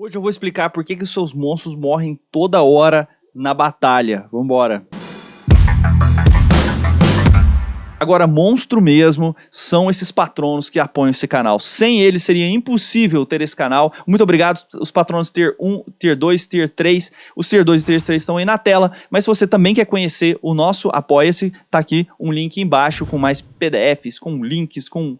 Hoje eu vou explicar por que os seus monstros morrem toda hora na batalha. Vambora! Agora, monstro mesmo são esses patronos que apoiam esse canal. Sem eles seria impossível ter esse canal. Muito obrigado, os patronos Tier 1, Tier 2, Tier 3. Os Tier 2 e Tier 3 estão aí na tela. Mas se você também quer conhecer o nosso Apoia-se, tá aqui um link embaixo com mais PDFs, com links, com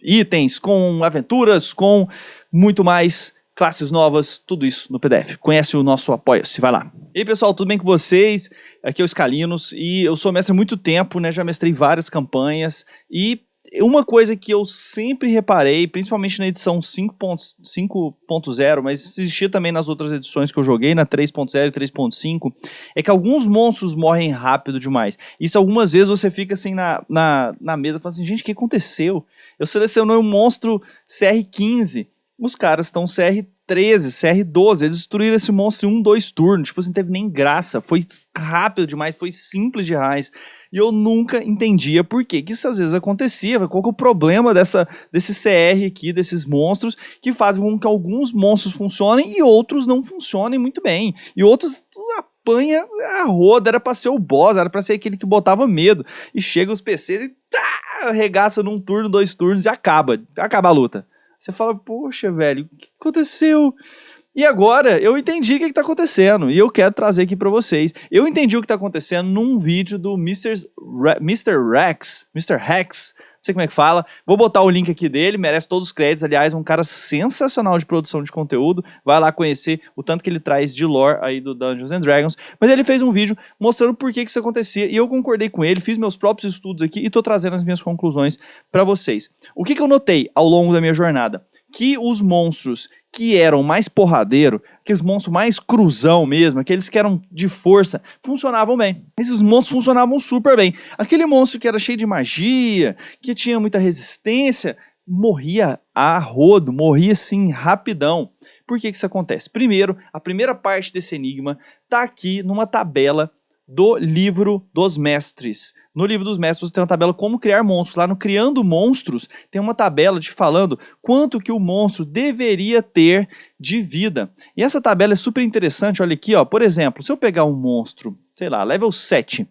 itens, com aventuras, com muito mais. Classes novas, tudo isso no PDF. Conhece o nosso Apoia-se, vai lá. E aí, pessoal, tudo bem com vocês? Aqui é o Scalinos e eu sou mestre há muito tempo, né? Já mestrei várias campanhas e uma coisa que eu sempre reparei, principalmente na edição 5.0, mas existia também nas outras edições que eu joguei, na 3.0 e 3.5, é que alguns monstros morrem rápido demais. Isso algumas vezes você fica assim na mesa, falando assim, gente, o que aconteceu? Eu selecionei um monstro CR15, os caras estão CR13, CR12, eles destruíram esse monstro em 2 turnos, tipo assim, não teve nem graça, foi rápido demais, foi simples demais, e eu nunca entendia por que isso às vezes acontecia, qual que é o problema desse CR aqui, desses monstros, que fazem com que alguns monstros funcionem e outros não funcionem muito bem, e outros apanha a roda, era pra ser o boss, era pra ser aquele que botava medo, e chega os PCs e arregaça num turno, 2 turnos e acaba a luta. Você fala, poxa, velho, o que aconteceu? E agora eu entendi o que está acontecendo e eu quero trazer aqui para vocês. Eu entendi o que está acontecendo num vídeo do Mr. Rex, não sei como é que fala. Vou botar o link aqui dele, merece todos os créditos. Aliás, um cara sensacional de produção de conteúdo. Vai lá conhecer o tanto que ele traz de lore aí do Dungeons and Dragons. Mas ele fez um vídeo mostrando por que isso acontecia e eu concordei com ele, fiz meus próprios estudos aqui e tô trazendo as minhas conclusões para vocês. O que eu notei ao longo da minha jornada? Que os monstros que eram mais porradeiro, aqueles monstros mais cruzão mesmo, aqueles que eram de força, funcionavam bem. Esses monstros funcionavam super bem. Aquele monstro que era cheio de magia, que tinha muita resistência, morria a rodo, morria assim rapidão. Por que isso acontece? Primeiro, a primeira parte desse enigma está aqui numa tabela do livro dos mestres. No livro dos mestres você tem uma tabela como criar monstros. Lá no Criando Monstros tem uma tabela te falando quanto que o monstro deveria ter de vida. E essa tabela é super interessante, olha aqui, ó. Por exemplo, se eu pegar um monstro, sei lá, level 7,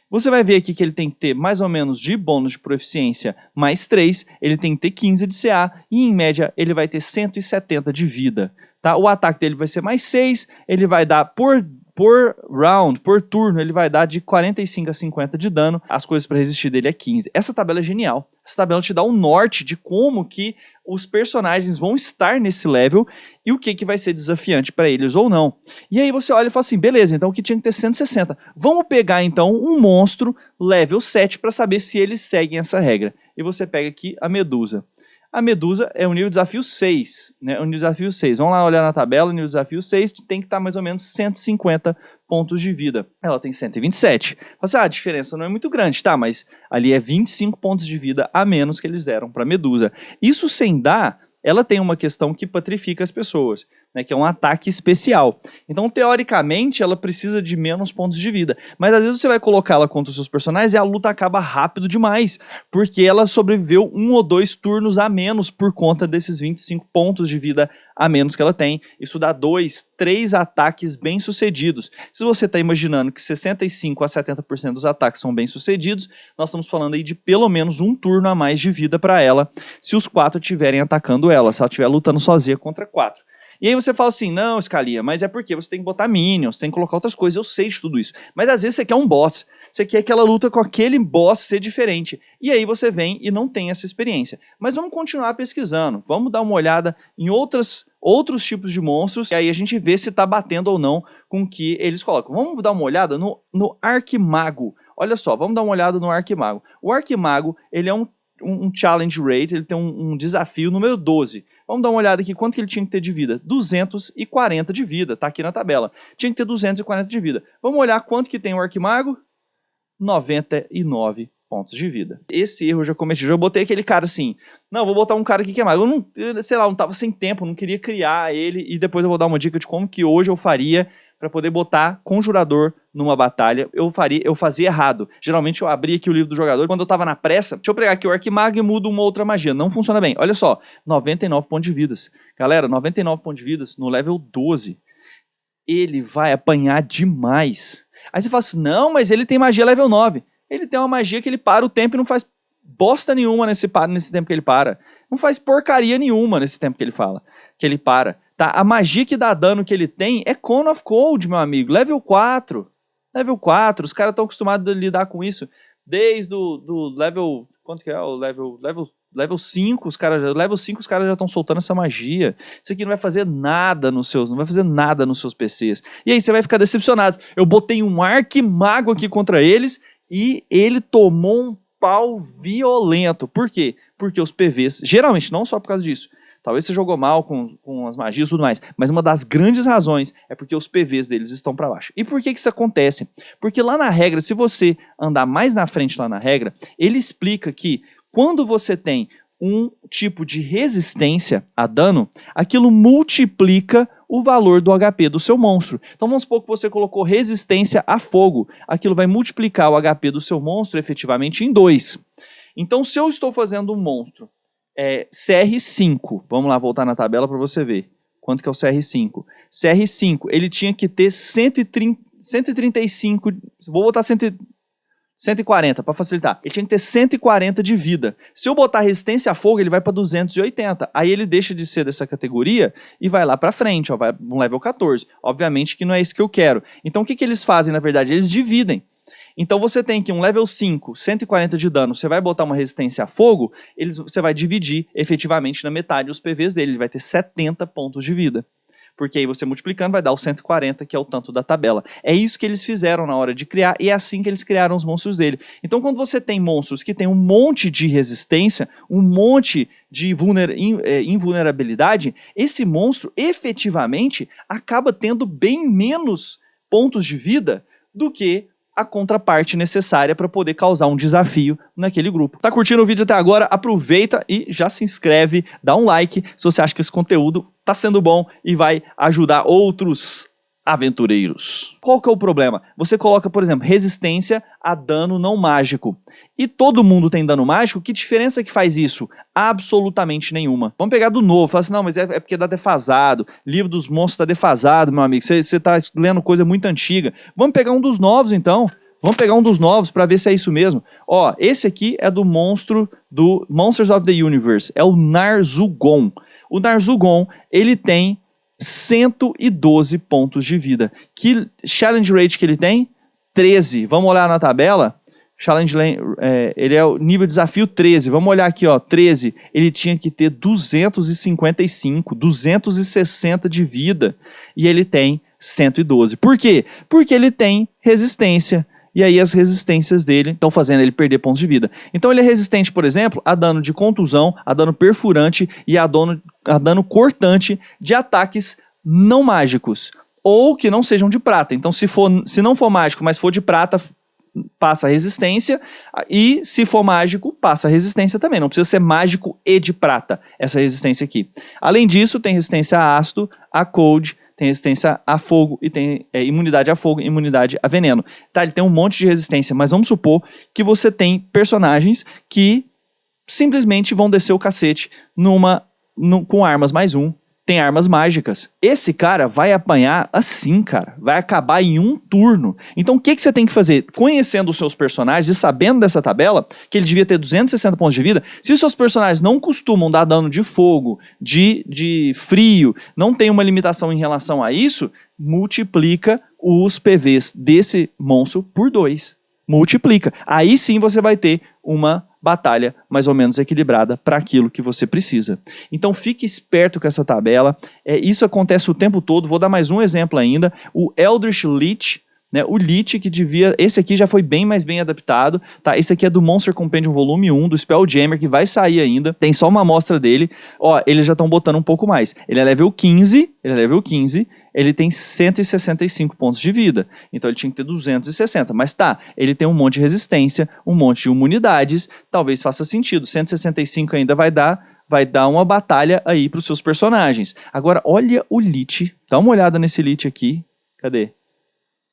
você vai ver aqui que ele tem que ter mais ou menos de bônus de proficiência mais 3, ele tem que ter 15 de CA e em média ele vai ter 170 de vida. Tá? O ataque dele vai ser mais 6, ele vai dar por round, por turno, ele vai dar de 45 a 50 de dano, as coisas para resistir dele é 15. Essa tabela é genial. Essa tabela te dá um norte de como que os personagens vão estar nesse level e o que vai ser desafiante para eles ou não. E aí você olha e fala assim, beleza, então o que tinha que ter 160. Vamos pegar então um monstro level 7 para saber se eles seguem essa regra. E você pega aqui a Medusa. A Medusa é o nível desafio 6, né? O nível desafio 6. Vamos lá olhar na tabela, o nível desafio 6 tem que estar mais ou menos 150 pontos de vida. Ela tem 127. Você, a diferença não é muito grande, tá? Mas ali é 25 pontos de vida a menos que eles deram para Medusa. Isso sem dar, ela tem uma questão que patrifica as pessoas, né, que é um ataque especial. Então, teoricamente, ela precisa de menos pontos de vida. Mas às vezes você vai colocá-la contra os seus personagens e a luta acaba rápido demais, porque ela sobreviveu 1 ou 2 turnos a menos por conta desses 25 pontos de vida a menos que ela tem. Isso dá 2, 3 ataques bem sucedidos. Se você está imaginando que 65 a 70% dos ataques são bem sucedidos, nós estamos falando aí de pelo menos um turno a mais de vida para ela, se os 4 estiverem atacando ela, se ela estiver lutando sozinha contra 4. E aí você fala assim, não, Scalia, mas é porque você tem que botar minions, tem que colocar outras coisas, eu sei de tudo isso. Mas às vezes você quer um boss, você quer que aquela luta com aquele boss ser diferente. E aí você vem e não tem essa experiência. Mas vamos continuar pesquisando, vamos dar uma olhada em outros tipos de monstros, e aí a gente vê se está batendo ou não com o que eles colocam. Vamos dar uma olhada no Arquimago. Olha só, vamos dar uma olhada no Arquimago. O Arquimago, ele é um challenge rate, ele tem um desafio número 12. Vamos dar uma olhada aqui, quanto que ele tinha que ter de vida? 240 de vida, tá aqui na tabela. Tinha que ter 240 de vida. Vamos olhar quanto que tem o Arquimago? 99 pontos de vida. Esse erro eu já cometi, já botei aquele cara assim, não, vou botar um cara aqui que é mais, eu não, sei lá, não tava sem tempo, não queria criar ele, e depois eu vou dar uma dica de como que hoje eu faria para poder botar conjurador numa batalha. Eu fazia errado. Geralmente eu abria aqui o livro do jogador, quando eu tava na pressa, deixa eu pegar aqui o Arquimago e mudo uma outra magia, não funciona bem. Olha só, 99 pontos de vidas. Galera, 99 pontos de vidas no level 12. Ele vai apanhar demais. Aí você fala assim, não, mas ele tem magia level 9. Ele tem uma magia que ele para o tempo e não faz bosta nenhuma nesse tempo que ele para. Não faz porcaria nenhuma nesse tempo que ele para. Tá? A magia que dá dano que ele tem é Cone of Cold, meu amigo. Level 4. Level 4. Os caras estão acostumados a lidar com isso desde do level... Quanto que é? O level 5. Level 5 os caras já estão soltando essa magia. Isso aqui não vai fazer nada nos seus PCs. E aí você vai ficar decepcionado. Eu botei um Arquimago aqui contra eles e ele tomou um pau violento. Por quê? Porque os PVs, geralmente, não só por causa disso, talvez você jogou mal com as magias e tudo mais, mas uma das grandes razões é porque os PVs deles estão para baixo. E por que isso acontece? Porque lá na regra, se você andar mais na frente lá na regra, ele explica que quando você tem um tipo de resistência a dano, aquilo multiplica o valor do HP do seu monstro. Então vamos supor que você colocou resistência a fogo, aquilo vai multiplicar o HP do seu monstro efetivamente em 2. Então se eu estou fazendo um monstro CR5, vamos lá voltar na tabela para você ver quanto que é o CR5. CR5, ele tinha que ter 135, vou botar 140 para facilitar. Ele tinha que ter 140 de vida. Se eu botar resistência a fogo, ele vai para 280. Aí ele deixa de ser dessa categoria e vai lá para frente, ó, vai no level 14. Obviamente que não é isso que eu quero. Então o que eles fazem, na verdade? Eles dividem. Então você tem que um level 5, 140 de dano, você vai botar uma resistência a fogo, você vai dividir efetivamente na metade os PVs dele, ele vai ter 70 pontos de vida. Porque aí você multiplicando vai dar o 140, que é o tanto da tabela. É isso que eles fizeram na hora de criar, e é assim que eles criaram os monstros dele. Então quando você tem monstros que tem um monte de resistência, um monte de invulnerabilidade, esse monstro efetivamente acaba tendo bem menos pontos de vida do que a contraparte necessária para poder causar um desafio naquele grupo. Tá curtindo o vídeo até agora? Aproveita e já se inscreve, dá um like se você acha que esse conteúdo tá sendo bom e vai ajudar outros aventureiros. Qual que é o problema? Você coloca, por exemplo, resistência a dano não mágico. E todo mundo tem dano mágico, que diferença que faz isso? Absolutamente nenhuma. Vamos pegar do novo, fala assim, não, mas é porque dá defasado, livro dos monstros tá defasado, meu amigo, você tá lendo coisa muito antiga. Vamos pegar um dos novos então. Vamos pegar um dos novos para ver se é isso mesmo. Ó, esse aqui é do monstro do Monsters of the Universe, é o Narzugon. O Narzugon, ele tem 112 pontos de vida. Que challenge rate que ele tem? 13. Vamos olhar na tabela? Challenge, ele é o nível desafio 13. Vamos olhar aqui, ó, 13. Ele tinha que ter 255, 260 de vida. E ele tem 112. Por quê? Porque ele tem resistência. E aí as resistências dele estão fazendo ele perder pontos de vida. Então ele é resistente, por exemplo, a dano de contusão, a dano perfurante e a dano cortante de ataques não mágicos. Ou que não sejam de prata. Então se não for mágico, mas for de prata, passa a resistência. E se for mágico, passa a resistência também. Não precisa ser mágico e de prata, essa resistência aqui. Além disso, tem resistência a ácido, a cold, tem resistência a fogo e tem imunidade a fogo e imunidade a veneno. Tá, ele tem um monte de resistência, mas vamos supor que você tem personagens que simplesmente vão descer o cacete com armas mais 1. Tem armas mágicas. Esse cara vai apanhar assim, cara. Vai acabar em um turno. Então o que você tem que fazer? Conhecendo os seus personagens e sabendo dessa tabela, que ele devia ter 260 pontos de vida, se os seus personagens não costumam dar dano de fogo, de frio, não tem uma limitação em relação a isso, multiplica os PVs desse monstro por 2. Multiplica. Aí sim você vai ter uma batalha mais ou menos equilibrada para aquilo que você precisa. Então fique esperto com essa tabela. Isso acontece o tempo todo. Vou dar mais um exemplo ainda. O Eldritch Leech né? O Lich, que devia... Esse aqui já foi bem mais bem adaptado, tá? Esse aqui é do Monster Compendium Volume 1, do Spelljammer, que vai sair ainda. Tem só uma amostra dele. Ó, eles já estão botando um pouco mais. Ele é level 15, ele tem 165 pontos de vida. Então ele tinha que ter 260. Mas tá, ele tem um monte de resistência, um monte de imunidades. Talvez faça sentido. 165 ainda vai dar uma batalha aí para os seus personagens. Agora, olha o Lich. Dá uma olhada nesse Lich aqui. Cadê?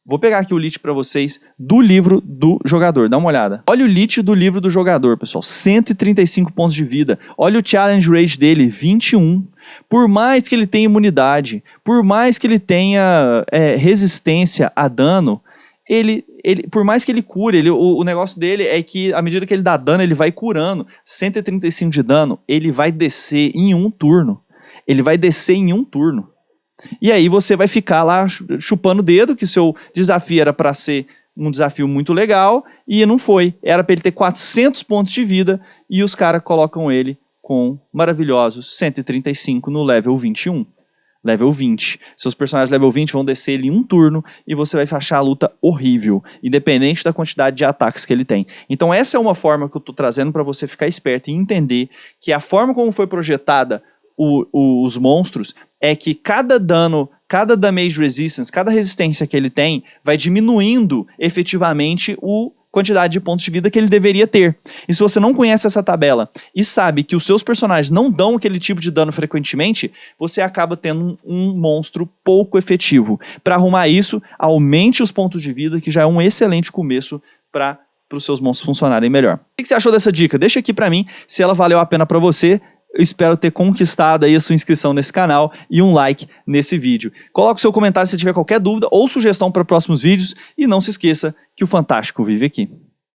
Vou pegar aqui o Lich para vocês do livro do jogador. Dá uma olhada. Olha o Lich do livro do jogador, pessoal. 135 pontos de vida. Olha o challenge rate dele, 21. Por mais que ele tenha imunidade, por mais que ele tenha resistência a dano, por mais que ele cure, o negócio dele é que à medida que ele dá dano, ele vai curando. 135 de dano, ele vai descer em um turno. E aí você vai ficar lá chupando o dedo, que o seu desafio era para ser um desafio muito legal, e não foi. Era para ele ter 400 pontos de vida, e os caras colocam ele com maravilhosos 135 no level 21. Level 20. Seus personagens level 20 vão descer ele em um turno e você vai achar a luta horrível, independente da quantidade de ataques que ele tem. Então essa é uma forma que eu estou trazendo para você ficar esperto e entender que a forma como foi projetada os monstros é que cada dano, cada damage resistance, cada resistência que ele tem vai diminuindo efetivamente a quantidade de pontos de vida que ele deveria ter. E se você não conhece essa tabela e sabe que os seus personagens não dão aquele tipo de dano frequentemente, você acaba tendo um monstro pouco efetivo. Para arrumar isso, aumente os pontos de vida, que já é um excelente começo para os seus monstros funcionarem melhor. O que você achou dessa dica? Deixa aqui para mim se ela valeu a pena para você. Eu espero ter conquistado aí a sua inscrição nesse canal e um like nesse vídeo. Coloque o seu comentário se tiver qualquer dúvida ou sugestão para próximos vídeos e não se esqueça que o Fantástico vive aqui.